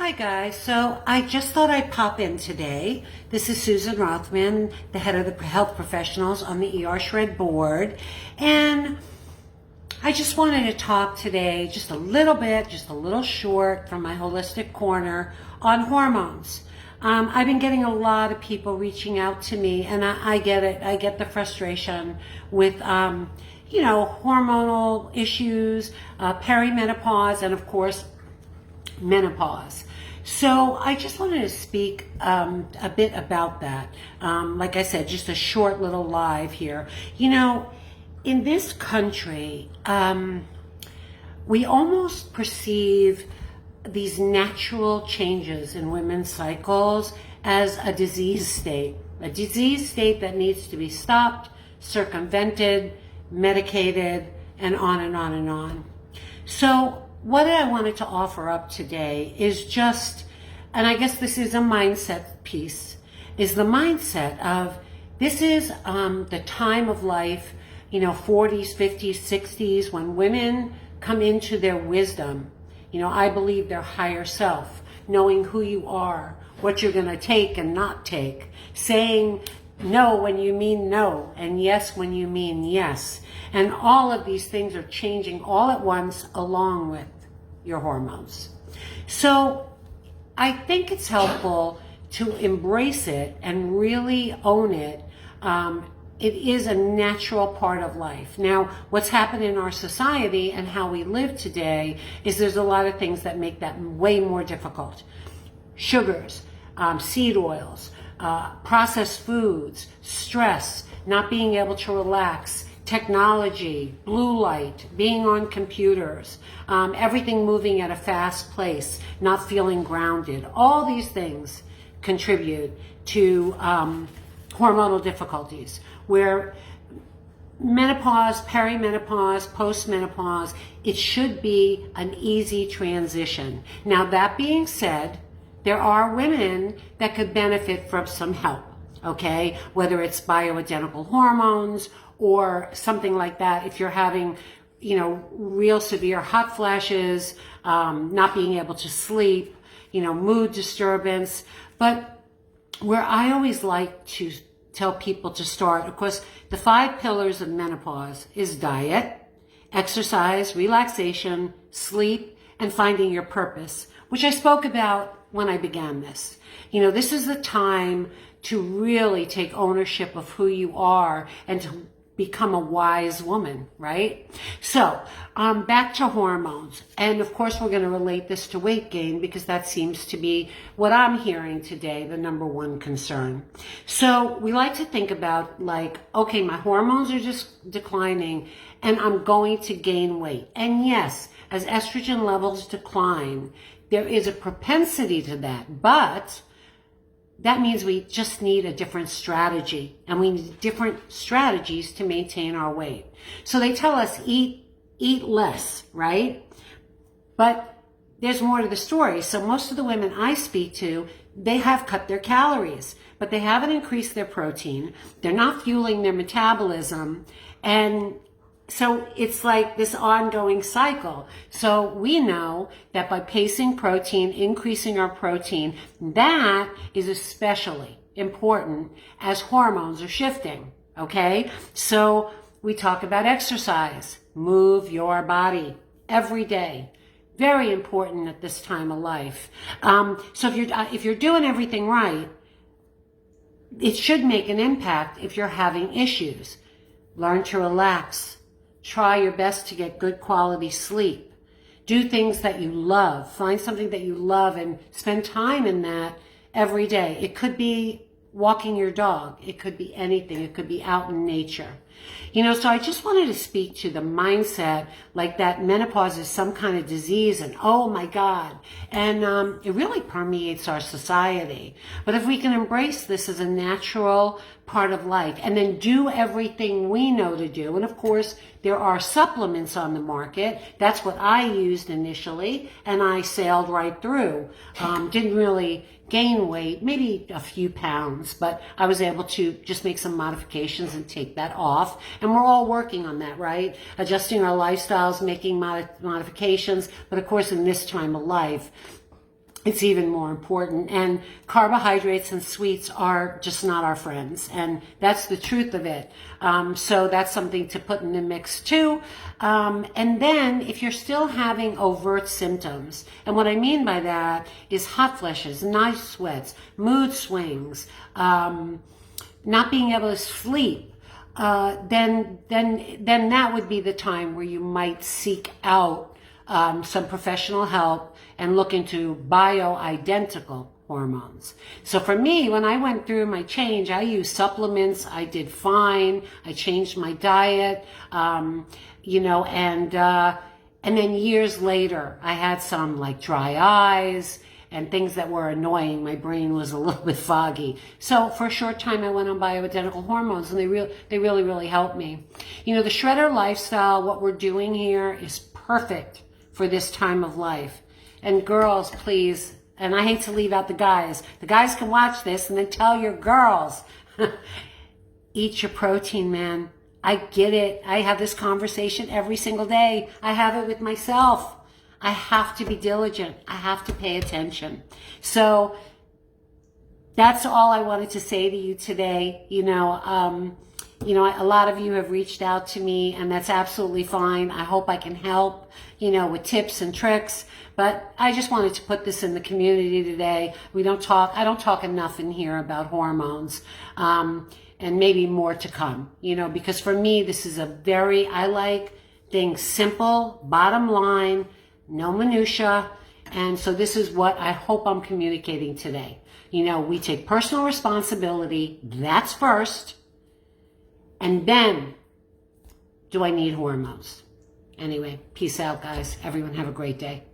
Hi guys, so I just thought I'd pop in today. This is Susan Rothman, the head of the health professionals on the ER Shred board, and I just wanted to talk today just a little bit, just a little short from my holistic corner on hormones. I've been getting a lot of people reaching out to me, and I get it. I get the frustration with hormonal issues, perimenopause, and of course menopause. So I just wanted to speak a bit about that. Like I said, just a short little live here. In this country, we almost perceive these natural changes in women's cycles as a disease state that needs to be stopped, circumvented, medicated, and on and on and on. So what I wanted to offer up today is just, and I guess this is a mindset piece, is the mindset of this is the time of life, 40s, 50s, 60s, when women come into their wisdom. I believe their higher self, knowing who you are, what you're going to take and not take, saying no when you mean no, and yes when you mean yes. And all of these things are changing all at once along with your hormones. So I think it's helpful to embrace it and really own it. It is a natural part of life. Now, what's happened in our society and how we live today is there's a lot of things that make that way more difficult. Sugars, seed oils, processed foods, stress, not being able to relax, technology, blue light, being on computers, everything moving at a fast pace, not feeling grounded. All these things contribute to hormonal difficulties, where menopause, perimenopause, postmenopause, it should be an easy transition. Now, that being said, there are women that could benefit from some help, okay? Whether it's bioidentical hormones or something like that. If you're having, real severe hot flashes, not being able to sleep, mood disturbance. But where I always like to tell people to start, of course, the 5 pillars of menopause is diet, exercise, relaxation, sleep, and finding your purpose, which I spoke about when I began this. This is the time to really take ownership of who you are and to become a wise woman, right? So, back to hormones. And of course, we're going to relate this to weight gain because that seems to be what I'm hearing today, the number one concern. So we like to think about okay, my hormones are just declining and I'm going to gain weight. And yes, as estrogen levels decline, there is a propensity to that, but that means we just need a different strategy, and we need different strategies to maintain our weight. So they tell us eat less, right? But there's more to the story. So most of the women I speak to, they have cut their calories, but they haven't increased their protein. They're not fueling their metabolism. And so it's like this ongoing cycle. So we know that by pacing protein, increasing our protein, that is especially important as hormones are shifting, okay? So we talk about exercise. Move your body every day. Very important at this time of life. So if you're doing everything right, it should make an impact if you're having issues. Learn to relax. Try your best to get good quality sleep. Do things that you love. Find something that you love and spend time in that every day. It could be walking your dog. It could be anything. It could be out in nature. So I just wanted to speak to the mindset like that menopause is some kind of disease and oh my God. And it really permeates our society. But if we can embrace this as a natural part of life and then do everything we know to do, and of course there are supplements on the market. That's what I used initially, and I sailed right through. Didn't really gain weight, maybe a few pounds, but I was able to just make some modifications and take that off. And we're all working on that, right? Adjusting our lifestyles, making modifications. But of course, in this time of life, it's even more important. And carbohydrates and sweets are just not our friends. And that's the truth of it. So that's something to put in the mix too. And then if you're still having overt symptoms, and what I mean by that is hot flashes, night sweats, mood swings, not being able to sleep, then that would be the time where you might seek out some professional help and look into bioidentical hormones. So for me, when I went through my change, I used supplements. I did fine. I changed my diet, you know, and then years later, I had some like dry eyes and things that were annoying. My brain was a little bit foggy. So for a short time, I went on bioidentical hormones, and they really helped me. You know, the shredder lifestyle, what we're doing here is perfect for this time of life. And girls, please, and I hate to leave out the guys. The guys can watch this and then tell your girls, eat your protein, man. I get it. I have this conversation every single day. I have it with myself. I have to be diligent. I have to pay attention. So that's all I wanted to say to you today. You know, a lot of you have reached out to me, and that's absolutely fine. I hope I can help, you know, with tips and tricks. But I just wanted to put this in the community today. I don't talk enough in here about hormones, and maybe more to come, you know, because for me, this is I like things simple, bottom line, no minutia. And so this is what I hope I'm communicating today. You know, we take personal responsibility. That's first. And then, do I need hormones? Anyway, peace out, guys. Everyone have a great day.